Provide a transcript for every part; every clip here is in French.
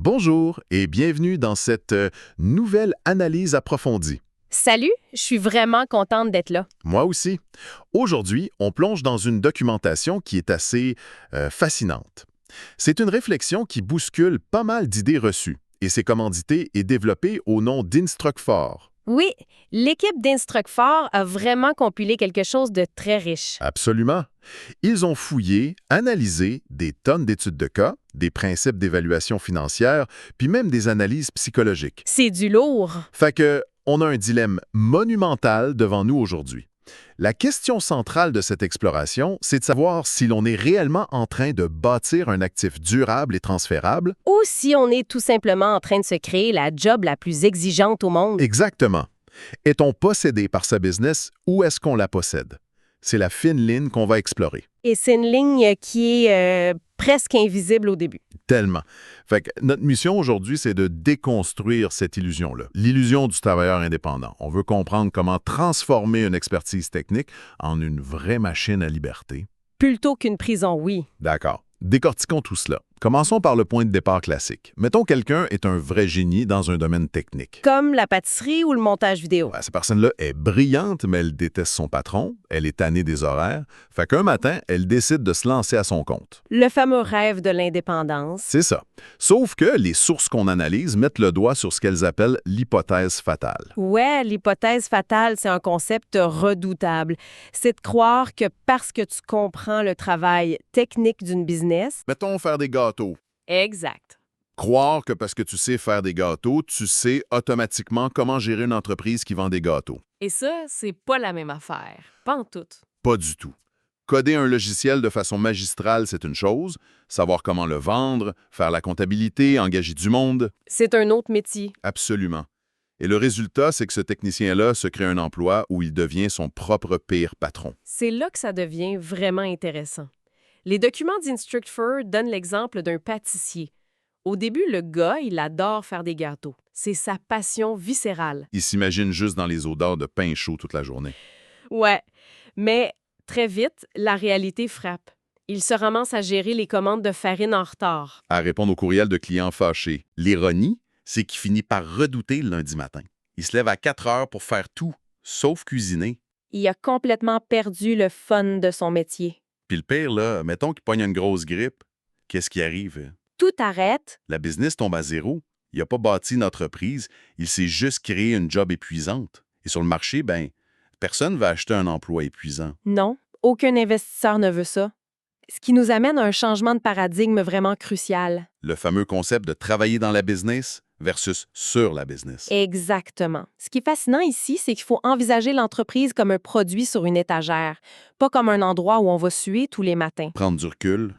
Bonjour et bienvenue dans cette nouvelle analyse approfondie. Salut, je suis vraiment contente d'être là. Moi aussi. Aujourd'hui, on plonge dans une documentation qui est assez fascinante. C'est une réflexion qui bouscule pas mal d'idées reçues et c'est commandité et développé au nom d'Instruct4. Oui, l'équipe d'Instruct4 a vraiment compilé quelque chose de très riche. Absolument. Ils ont fouillé, analysé des tonnes d'études de cas, des principes d'évaluation financière, puis même des analyses psychologiques. C'est du lourd. Fait que, on a un dilemme monumental devant nous aujourd'hui. La question centrale de cette exploration, c'est de savoir si l'on est réellement en train de bâtir un actif durable et transférable. Ou si on est tout simplement en train de se créer la job la plus exigeante au monde. Exactement. Est-on possédé par sa business ou est-ce qu'on la possède? C'est la fine ligne qu'on va explorer. Et c'est une ligne qui est presque invisible au début. Tellement. Fait que notre mission aujourd'hui, c'est de déconstruire cette illusion-là. L'illusion du travailleur indépendant. On veut comprendre comment transformer une expertise technique en une vraie machine à liberté. Plutôt qu'une prison, oui. D'accord. Décortiquons tout cela. Commençons par le point de départ classique. Mettons quelqu'un est un vrai génie dans un domaine technique. Comme la pâtisserie ou le montage vidéo. Ouais, cette personne-là est brillante, mais elle déteste son patron, elle est tannée des horaires, fait qu'un matin, elle décide de se lancer à son compte. Le fameux rêve de l'indépendance. C'est ça. Sauf que les sources qu'on analyse mettent le doigt sur ce qu'elles appellent l'hypothèse fatale. Ouais, l'hypothèse fatale, c'est un concept redoutable. C'est de croire que parce que tu comprends le travail technique d'une business. Mettons faire des gâteaux. Exact. Croire que parce que tu sais faire des gâteaux, tu sais automatiquement comment gérer une entreprise qui vend des gâteaux. Et ça, c'est pas la même affaire. Pas en tout. Pas du tout. Coder un logiciel de façon magistrale, c'est une chose. Savoir comment le vendre, faire la comptabilité, engager du monde, C'est un autre métier. absolument. Et le résultat, c'est que ce technicien-là se crée un emploi où il devient son propre pire patron. C'est là que ça devient vraiment intéressant. Les documents d'Instruct4 donnent l'exemple d'un pâtissier. Au début, le gars, il adore faire des gâteaux. C'est sa passion viscérale. Il s'imagine juste dans les odeurs de pain chaud toute la journée. Ouais, mais très vite, la réalité frappe. Il se ramasse à gérer les commandes de farine en retard. À répondre aux courriels de clients fâchés. L'ironie, c'est qu'il finit par redouter le lundi matin. Il se lève à 4 heures pour faire tout, sauf cuisiner. Il a complètement perdu le fun de son métier. Puis le pire, là, mettons qu'il pogne une grosse grippe. Qu'est-ce qui arrive? Tout arrête. La business tombe à zéro. Il n'a pas bâti une entreprise, il s'est juste créé une job épuisante. Et sur le marché, ben, personne ne va acheter un emploi épuisant. Non, aucun investisseur ne veut ça. Ce qui nous amène à un changement de paradigme vraiment crucial. Le fameux concept de travailler dans la business versus sur la business. Exactement. Ce qui est fascinant ici, c'est qu'il faut envisager l'entreprise comme un produit sur une étagère, pas comme un endroit où on va suer tous les matins. Prendre du recul.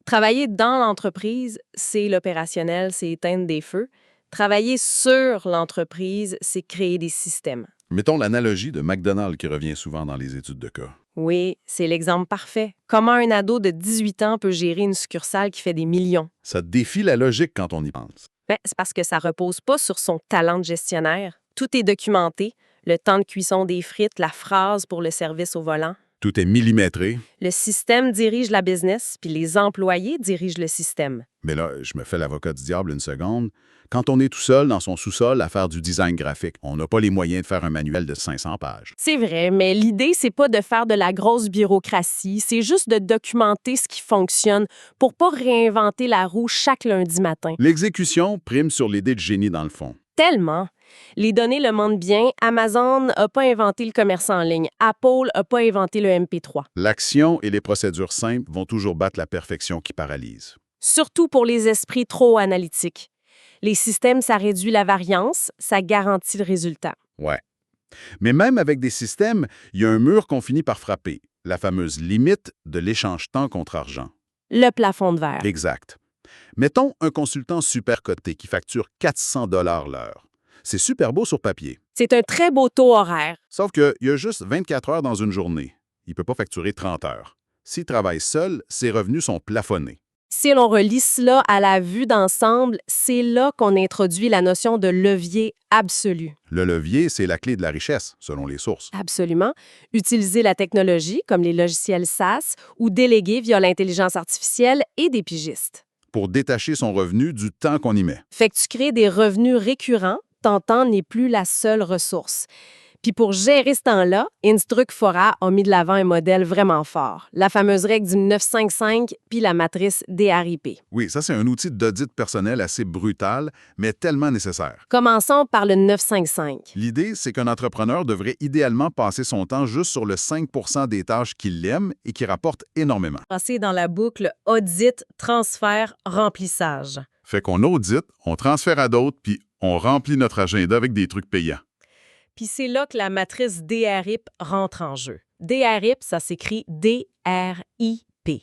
Travailler dans l'entreprise, c'est l'opérationnel, c'est éteindre des feux. Travailler sur l'entreprise, c'est créer des systèmes. Mettons l'analogie de McDonald's qui revient souvent dans les études de cas. Oui, c'est l'exemple parfait. Comment un ado de 18 ans peut gérer une succursale qui fait des millions? Ça défie la logique quand on y pense. Ben, c'est parce que ça repose pas sur son talent de gestionnaire. Tout est documenté. Le temps de cuisson des frites, la phrase pour le service au volant. Tout est millimétré. Le système dirige la business, puis les employés dirigent le système. Mais là, je me fais l'avocat du diable une seconde. Quand on est tout seul dans son sous-sol à faire du design graphique, on n'a pas les moyens de faire un manuel de 500 pages. C'est vrai, mais l'idée, c'est pas de faire de la grosse bureaucratie, c'est juste de documenter ce qui fonctionne pour pas réinventer la roue chaque lundi matin. L'exécution prime sur l'idée de génie dans le fond. Tellement. Les données le montrent bien, Amazon n'a pas inventé le commerce en ligne, Apple n'a pas inventé le MP3. L'action et les procédures simples vont toujours battre la perfection qui paralyse. Surtout pour les esprits trop analytiques. Les systèmes, ça réduit la variance, ça garantit le résultat. Ouais. Mais même avec des systèmes, il y a un mur qu'on finit par frapper, la fameuse limite de l'échange temps contre argent. Le plafond de verre. Exact. Mettons un consultant super coté qui facture 400 $ l'heure. C'est super beau sur papier. C'est un très beau taux horaire. Sauf qu'il y a juste 24 heures dans une journée. Il ne peut pas facturer 30 heures. S'il travaille seul, ses revenus sont plafonnés. Si l'on relie cela à la vue d'ensemble, c'est là qu'on introduit la notion de levier absolu. Le levier, c'est la clé de la richesse, selon les sources. Absolument. Utiliser la technologie, comme les logiciels SaaS, ou déléguer via l'intelligence artificielle et des pigistes. pour détacher son revenu du temps qu'on y met. Fait que tu crées des revenus récurrents, ton temps n'est plus la seule ressource. Puis pour gérer ce temps-là, Instruct4A a mis de l'avant un modèle vraiment fort, la fameuse règle du 955 puis la matrice DRIP. Oui, ça c'est un outil d'audit personnel assez brutal, mais tellement nécessaire. Commençons par le 955. L'idée, c'est qu'un entrepreneur devrait idéalement passer son temps juste sur le 5 des tâches qu'il aime et qui rapportent énormément. Passer dans la boucle audit, transfert, remplissage. Fait qu'on audite, on transfère à d'autres, puis on remplit notre agenda avec des trucs payants. Puis c'est là que la matrice DRIP rentre en jeu. DRIP, ça s'écrit D-R-I-P.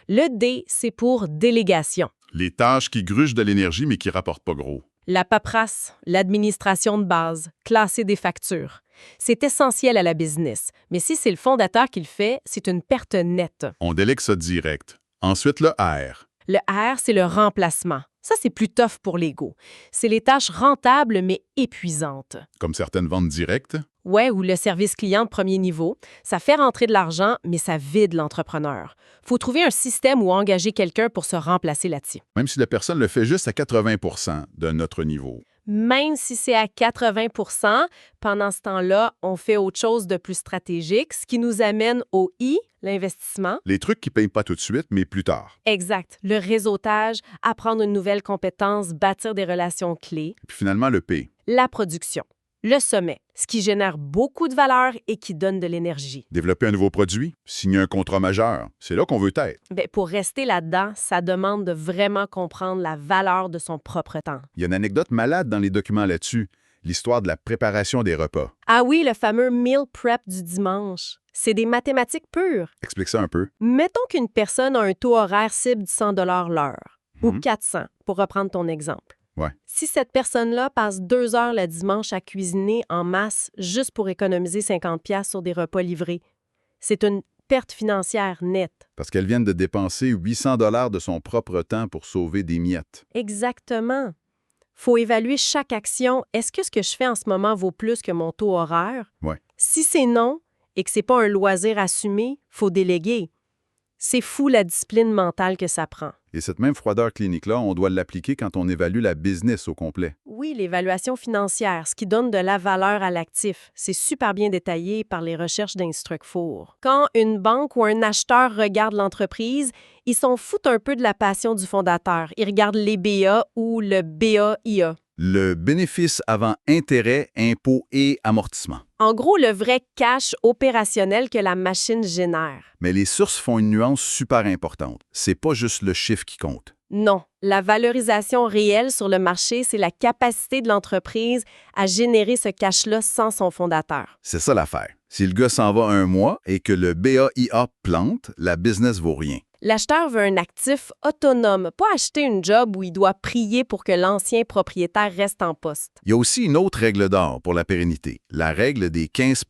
Le D, c'est pour délégation. Les tâches qui grugent de l'énergie mais qui rapportent pas gros. La paperasse, l'administration de base, classer des factures. C'est essentiel à la business, mais si c'est le fondateur qui le fait, c'est une perte nette. On délègue ça direct. Ensuite, le R. Le R, c'est le remplacement. Ça, c'est plus tough pour l'ego. C'est les tâches rentables mais épuisantes. Comme certaines ventes directes. Ouais, ou le service client de premier niveau. Ça fait rentrer de l'argent, mais ça vide l'entrepreneur. Faut trouver un système ou engager quelqu'un pour se remplacer là-dessus. Même si la personne le fait juste à 80 de notre niveau. Même si c'est à 80 pendant ce temps-là, on fait autre chose de plus stratégique, ce qui nous amène au I, l'investissement. Les trucs qui ne payent pas tout de suite, mais plus tard. Exact. Le réseautage, apprendre une nouvelle compétence, bâtir des relations clés. Puis finalement, le P. La production. Le sommet, ce qui génère beaucoup de valeur et qui donne de l'énergie. Développer un nouveau produit, signer un contrat majeur, c'est là qu'on veut être. Bien, pour rester là-dedans, ça demande de vraiment comprendre la valeur de son propre temps. Il y a une anecdote malade dans les documents là-dessus, l'histoire de la préparation des repas. Ah oui, le fameux meal prep du dimanche. C'est des mathématiques pures. Explique ça un peu. Mettons qu'une personne a un taux horaire cible de 100 l'heure, ou Mhm. 400, pour reprendre ton exemple. Ouais. Si cette personne-là passe 2 heures le dimanche à cuisiner en masse juste pour économiser 50$ sur des repas livrés, c'est une perte financière nette. Parce qu'elle vient de dépenser 800 $ de son propre temps pour sauver des miettes. Exactement. Faut évaluer chaque action. Est-ce que ce que je fais en ce moment vaut plus que mon taux horaire? Ouais. Si c'est non et que c'est pas un loisir assumé, faut déléguer. C'est fou la discipline mentale que ça prend. Et cette même froideur clinique-là, on doit l'appliquer quand on évalue la business au complet. Oui, l'évaluation financière, ce qui donne de la valeur à l'actif, c'est super bien détaillé par les recherches d'Instruct4. Quand une banque ou un acheteur regarde l'entreprise, ils s'en foutent un peu de la passion du fondateur. Ils regardent les BA ou le BAIA. Le bénéfice avant intérêt, impôts et amortissement. En gros, le vrai cash opérationnel que la machine génère. Mais les sources font une nuance super importante. C'est pas juste le chiffre qui compte. Non, la valorisation réelle sur le marché, c'est la capacité de l'entreprise à générer ce cash-là sans son fondateur. C'est ça l'affaire. Si le gars s'en va un mois et que le BAIA plante, la business vaut rien. L'acheteur veut un actif autonome, pas acheter une job où il doit prier pour que l'ancien propriétaire reste en poste. Il y a aussi une autre règle d'or pour la pérennité, la règle des 15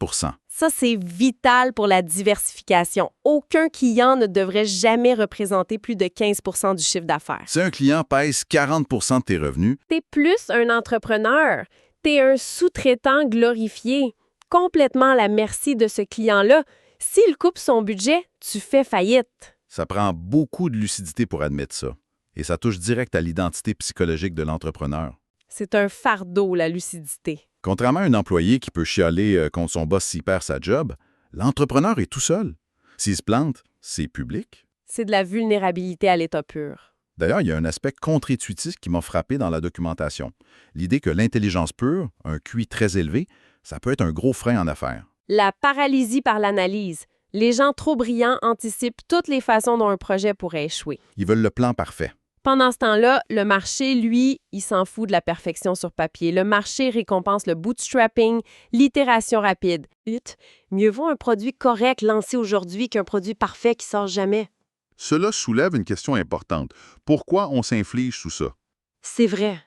Ça, c'est vital pour la diversification. Aucun client ne devrait jamais représenter plus de 15 du chiffre d'affaires. Si un client pèse 40 de tes revenus, T'es plus un entrepreneur. T'es un sous-traitant glorifié, complètement à la merci de ce client-là. S'il coupe son budget, tu fais faillite. ça prend beaucoup de lucidité pour admettre ça. Et ça touche direct à l'identité psychologique de l'entrepreneur. C'est un fardeau, la lucidité. Contrairement à un employé qui peut chialer contre son boss s'il perd sa job, l'entrepreneur est tout seul. S'il se plante, c'est public. C'est de la vulnérabilité à l'état pur. D'ailleurs, il y a un aspect contre-intuitif qui m'a frappé dans la documentation. L'idée que l'intelligence pure, un QI très élevé, ça peut être un gros frein en affaires. La paralysie par l'analyse. Les gens trop brillants anticipent toutes les façons dont un projet pourrait échouer. Ils veulent le plan parfait. Pendant ce temps-là, le marché, lui, il s'en fout de la perfection sur papier. Le marché récompense le bootstrapping, l'itération rapide. Mieux vaut un produit correct lancé aujourd'hui qu'un produit parfait qui sort jamais. Cela soulève une question importante. Pourquoi on s'inflige sous ça? C'est vrai.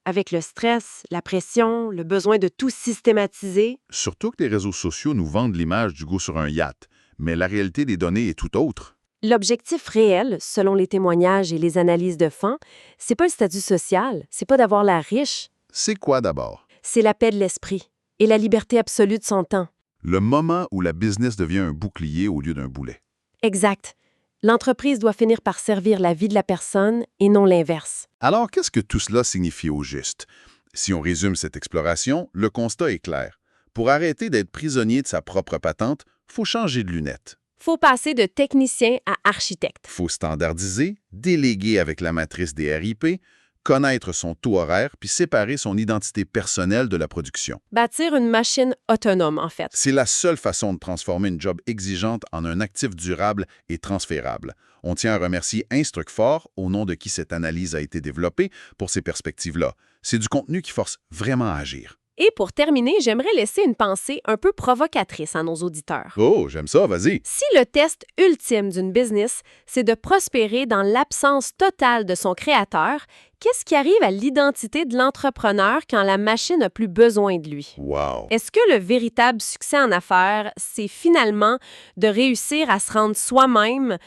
Avec le stress, la pression, le besoin de tout systématiser. Surtout que les réseaux sociaux nous vendent l'image du goût sur un yacht, mais la réalité des données est tout autre. L'objectif réel, selon les témoignages et les analyses de fonds, c'est pas le statut social, c'est pas d'avoir l'air riche, C'est quoi d'abord? c'est la paix de l'esprit et la liberté absolue de son temps. Le moment où la business devient un bouclier au lieu d'un boulet. Exact. L'entreprise doit finir par servir la vie de la personne et non l'inverse. Alors, qu'est-ce que tout cela signifie au juste? Si on résume cette exploration, le constat est clair. Pour arrêter d'être prisonnier de sa propre patente, faut changer de lunettes. Faut passer de technicien à architecte. Faut standardiser, déléguer avec la matrice des RIP, connaître son taux horaire puis séparer son identité personnelle de la production. Bâtir une machine autonome, en fait. C'est la seule façon de transformer une job exigeante en un actif durable et transférable. On tient à remercier Instrucfort, au nom de qui cette analyse a été développée, pour ces perspectives-là. C'est du contenu qui force vraiment à agir. Et pour terminer, j'aimerais laisser une pensée un peu provocatrice à nos auditeurs. Oh, j'aime ça, vas-y. Si le test ultime d'une business, c'est de prospérer dans l'absence totale de son créateur, qu'est-ce qui arrive à l'identité de l'entrepreneur quand la machine n'a plus besoin de lui? Wow. Est-ce que le véritable succès en affaires, c'est finalement de réussir à se rendre soi-même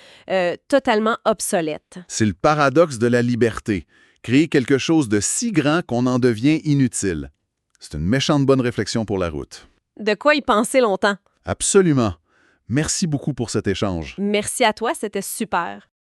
totalement obsolète? C'est le paradoxe de la liberté. Créer quelque chose de si grand qu'on en devient inutile. C'est une méchante bonne réflexion pour la route. De quoi y penser longtemps? Absolument. Merci beaucoup pour cet échange. Merci à toi, c'était super.